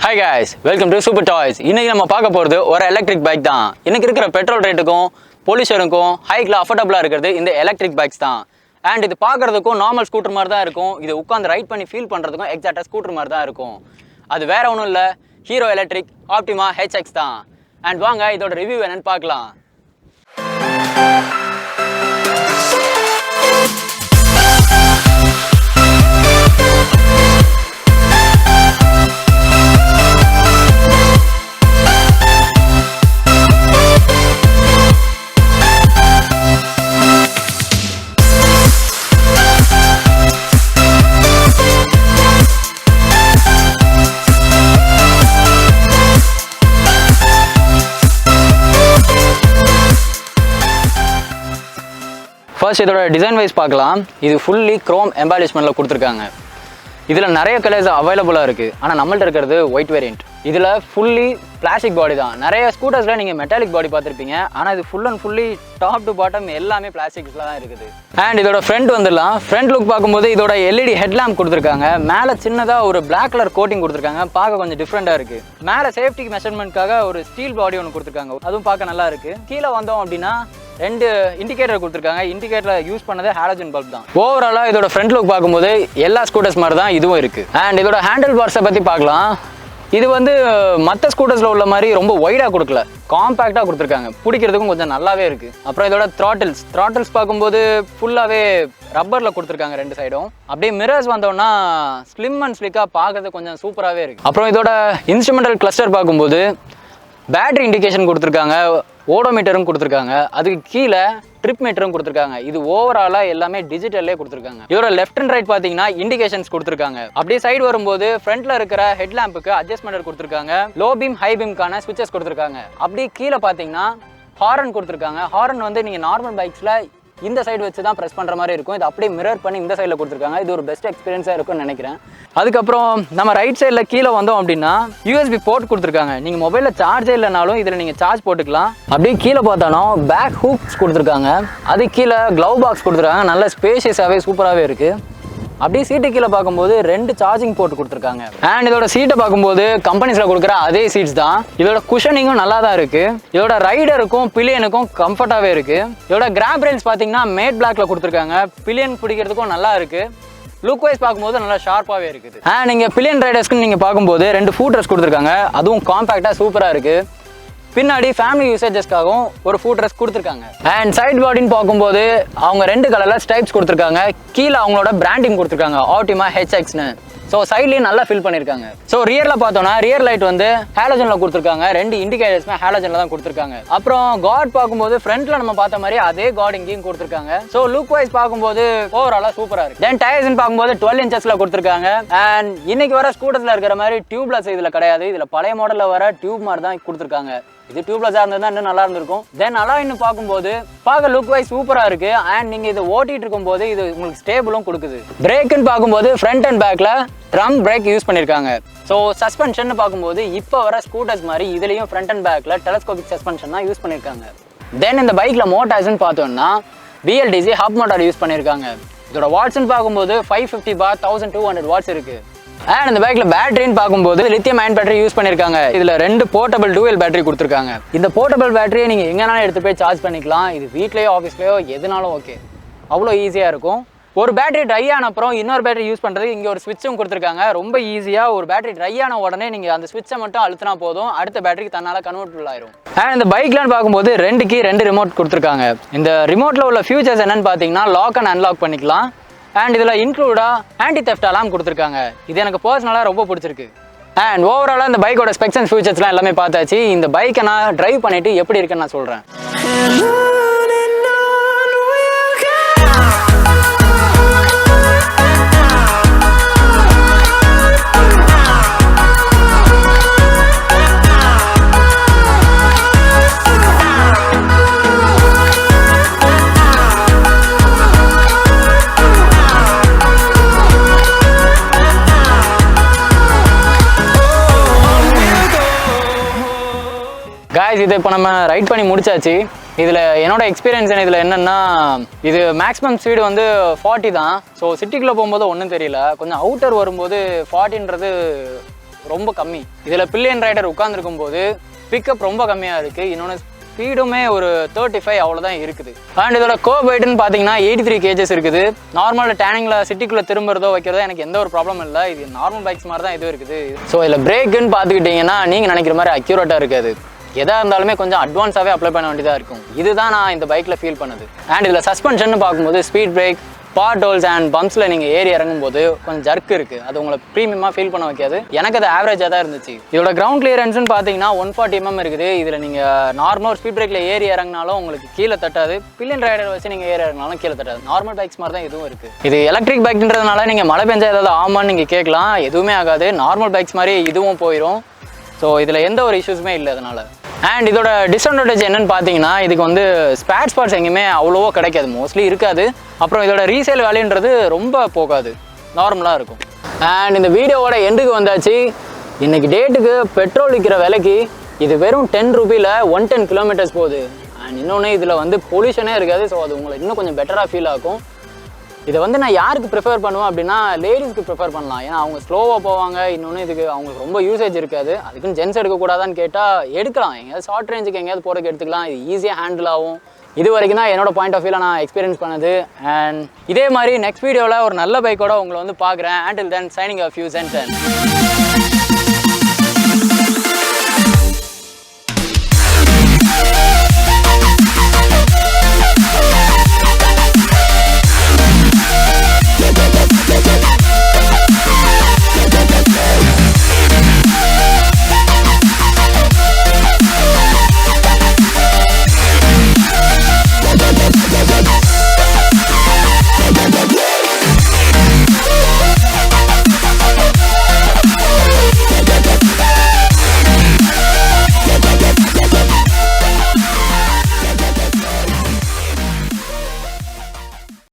Hi guys, welcome to Supertoyz. இன்னைக்கு நம்ம பார்க்க போறது ஒரு எலக்ட்ரிக் பைக் தான். இன்னைக்கு இருக்கிற பெட்ரோல் ரேட்டுக்கும் பொல்யூஷனுக்கும் ஹைக்ல அஃபோர்டபுளா இருக்குது இந்த எலக்ட்ரிக் பைக்ஸ் தான். அண்ட் இது பார்க்கிறதுக்கும் நார்மல் ஸ்கூட்டர் மாதிரி தான் இருக்கும். இது உட்கார்ந்து ரைட் பண்ணி ஃபீல் பண்றதுக்கும் எக்ஸாக்ட்டா ஸ்கூட்டர் மாதிரி தான் இருக்கும். அது வேற ஒன்றும் இல்லை, ஹீரோ எலக்ட்ரிக் ஆப்டிமா HX தான். அண்ட் வாங்க இதோட ரிவ்யூ என்னன்னு பார்க்கலாம். ஃபர்ஸ்ட் இதோட டிசைன் வைஸ் பார்க்கலாம். இது ஃபுல்லி க்ரோம் எம்பாலிஷ்மெண்ட்டில் கொடுத்துருக்காங்க. இதில் நிறைய கலர்ஸ் அவைலபிளாக இருக்குது. ஆனால் நம்மள்ட்ட இருக்கிறது ஒயிட் வேரியண்ட். இதில் ஃபுல்லி பிளாஸ்டிக் பாடி தான். நிறைய ஸ்கூட்டர்ஸில் நீங்கள் மெட்டாலிக் பாடி பார்த்துருப்பீங்க. ஆனால் இது full and fully top to bottom எல்லாமே பிளாஸ்டிக்ஸில் தான் இருக்குது. அண்ட் இதோட ஃப்ரண்ட் வந்துடலாம். ஃப்ரண்ட் லுக் பார்க்கும்போது இதோட LED ஹெட்லாம்ப் கொடுத்துருக்காங்க. மேலே சின்னதாக ஒரு பிளாக் கலர் கோட்டிங் கொடுத்துருக்காங்க. பார்க்க கொஞ்சம் டிஃப்ரெண்ட்டாக இருக்குது. மேலே சேஃப்டிக்கு மெஷர்மெண்ட்காக ஒரு ஸ்டீல் பாடி ஒன்று கொடுத்துருக்காங்க. அதுவும் பார்க்க நல்லா இருக்குது. கீழே வந்தோம் அப்படின்னா ரெண்டு இண்டிகேட்டர் கொடுத்துருக்காங்க. இண்டிகேட்டரில் யூஸ் பண்ணது ஹாலஜன் பல்ப் தான். ஓவராலாக இதோட ஃப்ரண்ட் லுக் பார்க்கும்போது எல்லா ஸ்கூட்டர்ஸ் மாதிரி தான் இதுவும் இருக்குது. அண்ட் இதோட ஹேண்டில் பார்ஸை பற்றி பார்க்கலாம். இது வந்து மற்ற ஸ்கூட்டர்ஸில் உள்ள மாதிரி ரொம்ப ஒய்டாக கொடுக்கல, காம்பேக்டாக கொடுத்துருக்காங்க. பிடிக்கிறதுக்கும் கொஞ்சம் நல்லாவே இருக்குது. அப்புறம் இதோட த்ராட்டில்ஸ் பார்க்கும்போது ஃபுல்லாகவே ரப்பரில் கொடுத்துருக்காங்க ரெண்டு சைடும். அப்படியே மிரர்ஸ் வந்தோன்னா ஸ்லிம் அண்ட் ஸ்லிக்காக பார்க்கறது கொஞ்சம் சூப்பராகவே இருக்குது. அப்புறம் இதோட இன்ஸ்ட்ருமெண்டல் கிளஸ்டர் பார்க்கும்போது பேட்டரி இண்டிகேஷன் கொடுத்துருக்காங்க, ஓடோமீட்டரும் கொடுத்துருக்காங்க. அதுக்கு கீழே ட்ரிப் மீட்டரும் கொடுத்துருக்காங்க. இது ஓவராலாக எல்லாமே டிஜிட்டல்லே கொடுத்துருக்காங்க. இதோட லெஃப்ட் அண்ட் ரைட் பார்த்தீங்கன்னா இண்டிகேஷன்ஸ் கொடுத்துருக்காங்க. அப்படியே சைடு வரும்போது ஃப்ரண்ட்ல இருக்கிற ஹெட் லேம்புக்கு அட்ஜஸ்ட்மெண்ட் கொடுத்துருக்காங்க. லோ பீம் ஹை பீம்கான ஸ்விட்சஸ் கொடுத்துருக்காங்க. அப்படியே கீழே பார்த்தீங்கன்னா ஹாரன் கொடுத்துருக்காங்க. ஹாரன் வந்து நீங்கள் நார்மல் பைக்ஸில் இந்த சைடு வச்சு தான் ப்ரெஸ் பண்ணுற மாதிரி இருக்கும். இது அப்படியே மிரர் பண்ணி இந்த சைடில் கொடுத்துருக்காங்க. இது ஒரு பெஸ்ட் எக்ஸ்பீரியன்ஸாக இருக்கும்னு நினைக்கிறேன். அதுக்கப்புறம் நம்ம ரைட் சைடில் கீழே வந்தோம் அப்படின்னா USB போர்ட் கொடுத்துருக்காங்க. நீங்கள் மொபைலில் சார்ஜே இல்லைனாலும் இதில் நீங்கள் சார்ஜ் போட்டுக்கலாம். அப்படியே கீழே பார்த்தாலும் பேக் ஹூக்ஸ் கொடுத்துருக்காங்க. அது கீழே க்ளவ் பாக்ஸ் கொடுத்துருக்காங்க. நல்ல ஸ்பேஷியஸாகவே சூப்பராகவே இருக்குது. அப்படியே சீட்டு கீழே பார்க்கும்போது ரெண்டு சார்ஜிங் போர்ட் கொடுத்துருக்காங்க. அண்ட் இதோட சீட்டை பார்க்கும்போது கம்பெனிஸில் கொடுக்குற அதே சீட்ஸ் தான். இதோட குஷனிங்கும் நல்லா தான் இருக்குது. இதோட ரைடருக்கும் பில்லியனுக்கும் கம்ஃபர்ட்டாகவே இருக்குது. இதோட கிராப் ரெயில்ஸ் பார்த்தீங்கன்னா மேட் பிளாக்ல கொடுத்துருக்காங்க. பில்லியன் பிடிக்கிறதுக்கும் நல்லா இருக்குது. லுக் வைஸ் பார்க்கும்போது நல்லா ஷார்ப்பாகவே இருக்குது. அண்ட் நீங்கள் பில்லியன் ரைடர்ஸ்க்கு நீங்கள் பார்க்கும்போது ரெண்டு ஃபூட்டர்ஸ் கொடுத்துருக்காங்க. அதுவும் காம்பேக்டாக சூப்பராக இருக்குது. பின்னாடி ஃபேமிலி யூசேஜஸ்க்காகவும் ஒரு ஃபுட் ரெஸ்ட் கொடுத்துருக்காங்க. அண்ட் சைட் பாடின்னு பார்க்கும்போது அவங்க ரெண்டு கலரில் ஸ்டைப்ஸ் கொடுத்துருக்காங்க. கீழே அவங்களோட பிராண்டிங் கொடுத்துருக்காங்க ஆப்டிமா HXன்னு. ஸோ சைட்லேயும் நல்லா ஃபில் பண்ணியிருக்காங்க. ஸோ ரியரில் பார்த்தோன்னா ரியர் லைட் வந்து ஹாலஜனில் கொடுத்துருக்காங்க. ரெண்டு இண்டிகேட்டர்ஸுமே ஹாலஜனில் தான் கொடுத்துருக்காங்க. அப்புறம் காட் பார்க்கும்போது ஃப்ரண்ட்டில் நம்ம பார்த்த மாதிரி அதே காட் இங்கேயும் கொடுத்துருக்காங்க. ஸோ லுக் வைஸ் பார்க்கும்போது ஓவராலாக சூப்பராக இருக்குது. தென் டயர்ஸ்ன்னு பார்க்கும்போது 12 இன்ச்சஸில் கொடுத்துருக்காங்க. அண்ட் இன்னைக்கு வர ஸ்கூட்டர்ஸில் இருக்கிற மாதிரி டியூப்லெஸ் இதில் கிடையாது. இதில் பழைய மாடலில் வர டியூப் மாதிரி தான் கொடுத்துருக்காங்க. இது டியூப்லெஸ்ஸாக இருந்ததுதான் இன்னும் நல்லா இருந்திருக்கும். தென் அலாய்னு பார்க்கும்போது பார்க்க லுக் வைஸ் சூப்பராக இருக்குது. அண்ட் நீங்கள் இதை ஓட்டிகிட்டு இருக்கும்போது இது உங்களுக்கு ஸ்டேபிளும் கொடுக்குது. பிரேக்குன்னு பார்க்கும்போது ஃப்ரண்ட் அண்ட் பேக்கில் ட்ரம் பிரேக் யூஸ் பண்ணியிருக்காங்க. ஸோ சஸ்பென்ஷன் பார்க்கும்போது இப்போ வர ஸ்கூட்டர்ஸ் மாதிரி இதுலேயும் ஃப்ரண்ட் அண்ட் பேக்கில் டெலஸ்கோபிக் சஸ்பென்ஷன் தான் யூஸ் பண்ணியிருக்காங்க. தென் இந்த பைக்கில் மோட்டார்ஸ்ன்னு பார்த்தோம்னா BLDC ஹப் மோட்டார் யூஸ் பண்ணியிருக்காங்க. இதோட வாட்ஸ்ன்னு பார்க்கும்போது 550 பார் 1200 வாட்ஸ் இருக்குது. அண்ட் இந்த பைக்கில் பேட்டரின்னு பார்க்கும்போது லித்தியம் அயன் பேட்டரி யூஸ் பண்ணியிருக்காங்க. இதில் ரெண்டு போர்ட்டபிள் டூவல் பேட்டரி கொடுத்துருக்காங்க. இந்த போர்ட்டபிள் பேட்டரியை நீங்கள் எங்கேனாலும் எடுத்து போய் சார்ஜ் பண்ணிக்கலாம். இது வீட்லேயோ ஆஃபீஸ்லேயோ எதுனாலும் ஓகே, அவ்வளோ ஈஸியாக இருக்கும். ஒரு பேட்டரி ட்ரை ஆன அப்புறம் இன்னொரு பேட்டரி யூஸ் பண்ணுறது இங்கே ஒரு ஸ்விட்சும் கொடுத்துருக்காங்க. ரொம்ப ஈஸியாக ஒரு பேட்டரி ட்ரை ஆன உடனே நீங்கள் அந்த ஸ்விட்சை மட்டும் அழுத்தினா போதும், அடுத்த பேட்டரிக்கு தன்னால் கன்வெர்ட் ஆயிரும். அண்ட் இந்த பைக்லாம் பார்க்கும்போது ரெண்டு ரிமோட் கொடுத்துருக்காங்க. இந்த ரிமோட்டில் உள்ள ஃபியூச்சர்ஸ் என்னன்னு பார்த்தீங்கன்னா லாக் அண்ட் அன்லாக் பண்ணிக்கலாம். அண்ட் இதில் இன்க்ளூடாக ஆன்டி தெஃப்ட் அலாம் கொடுத்துருக்காங்க. இது எனக்கு பர்சனலாக ரொம்ப பிடிச்சிருக்கு. அண்ட் ஓவராலாக இந்த பைக்கோட ஸ்பெக்ஸ் அண்ட் ஃபியூச்சர்ஸ்லாம் எல்லாமே பார்த்தாச்சு. இந்த பைக்கை நான் டிரைவ் பண்ணிவிட்டு எப்படி இருக்குன்னு நான் சொல்கிறேன். गाइस இது இப்போ நம்ம ரைட் பண்ணி முடிச்சாச்சு. இதில் என்னோட எக்ஸ்பீரியன்ஸ் இதில் என்னென்னா, இது மேக்ஸிமம் ஸ்பீடு வந்து 40 தான். ஸோ சிட்டிக்குள்ளே போகும்போது ஒன்றும் தெரியல. கொஞ்சம் அவுட்டர் வரும்போது 40ன்றது ரொம்ப கம்மி. இதில் பில்லியன் ரைடர் உட்காந்துருக்கும் போது பிக்கப் ரொம்ப கம்மியாக இருக்குது. இன்னொன்று ஸ்பீடுமே ஒரு 35 அவ்வளோதான் இருக்குது. அண்ட் இதோட கர்வ் வெயிட்னு பார்த்தீங்கன்னா 83 kgs இருக்குது. நார்மல் டேனிங்கில் சிட்டிக்குள்ளே திரும்புறதோ வைக்கிறதோ எனக்கு எந்த ஒரு ப்ராப்ளம் இல்லை. இது நார்மல் பைக்ஸ் மாதிரி தான் இது இருக்குது. ஸோ இதில் பிரேக்குன்னு பார்த்துக்கிட்டிங்கன்னா நீங்கள் நினைக்கிற மாதிரி அக்யூரேட்டாக இருக்காது. எதாக இருந்தாலுமே கொஞ்சம் அட்வான்ஸாகவே அப்ளை பண்ண வேண்டியதாக இருக்கும். இதுதான் நான் இந்த பைக்கில் ஃபீல் பண்ணுது. அண்ட் இதில் சஸ்பென்ஷன் பார்க்கும்போது speed break, potholes and பம்ப்ஸில் நீங்கள் ஏறி இறங்கும்போது கொஞ்சம் ஜர்க் இருக்குது. அது உங்களை ப்ரீமியமாக ஃபீல் பண்ண வைக்காது. எனக்கு அது ஆவரேஜாக தான் இருந்துச்சு. இதோட கிரவுண்ட் கிளியரன்ஸ்னு பார்த்தீங்கன்னா 140 mm இருக்குது. இதில் நீங்கள் நார்மல் ஒரு ஸ்பீட் பிரேக்கில் ஏறி இறங்கினாலும் உங்களுக்கு கீழே தட்டாது. பில்லியன் ரைடர் வச்சு நீங்கள் ஏறி இறங்கினாலும் கீழே தட்டாது. நார்மல் பைக்ஸ் மாதிரி தான் இதுவும் இருக்குது. இது எலக்ட்ரிக் பைக்ன்றதுனால நீங்கள் மழை பெஞ்சா ஏதாவது ஆமான்னு நீங்கள் கேட்கலாம். எதுவுமே ஆகாது. நார்மல் பைக்ஸ் மாதிரி இதுவும் போயிடும். ஸோ இதில் எந்த ஒரு இஷ்யூஸுமே இல்லை அதனால். அண்ட் இதோட டிஸ்அட்வான்டேஜ் என்னன்னு பார்த்தீங்கன்னா இதுக்கு வந்து ஸ்பேர் ஸ்பாட்ஸ் எங்கேயுமே அவ்வளோவோ கிடைக்காது, மோஸ்ட்லி இருக்காது. அப்புறம் இதோட ரீசேல் வேல்யூன்றது ரொம்ப போகாது, நார்மலாக இருக்கும். அண்ட் இந்த வீடியோவோட எண்டுக்கு வந்தாச்சு. இன்றைக்கி டேட்டுக்கு பெட்ரோல் விற்கிற விலைக்கு இது வெறும் 10 ரூபீல 110 km போகுது. அண்ட் இன்னொன்று இதில் வந்து பொல்யூஷனே இருக்காது. ஸோ அது உங்களுக்கு இன்னும் கொஞ்சம் பெட்டராக ஃபீல் ஆகும். இதை வந்து நான் யாருக்கு ப்ரிஃபர் பண்ணுவேன் அப்படின்னா லேடிஸ்க்கு ப்ரிஃபர் பண்ணலாம். ஏன்னா அவங்க ஸ்லோவாக போவாங்க. இன்னொன்று இதுக்கு அவங்களுக்கு ரொம்ப யூசேஜ் இருக்காது. அதுக்குன்னு ஜென்ஸ் எடுக்கக்கூடாதான்னு கேட்டால் எடுக்கலாம். எங்கேயாவது ஷார்ட் ரேஞ்சுக்கு எங்கேயாவது போகிறதுக்கு எடுத்துக்கலாம். இது ஈஸியாக ஹேண்டில் ஆகும். இது வரைக்கும் தான் என்னோட பாயிண்ட் ஆஃப் வியூவில் நான் எக்ஸ்பீரியன்ஸ் பண்ணது. அண்ட் இதே மாதிரி நெக்ஸ்ட் வீடியோவில் ஒரு நல்ல பைக்கோட உங்களை வந்து பார்க்குறேன். until then signing off, you and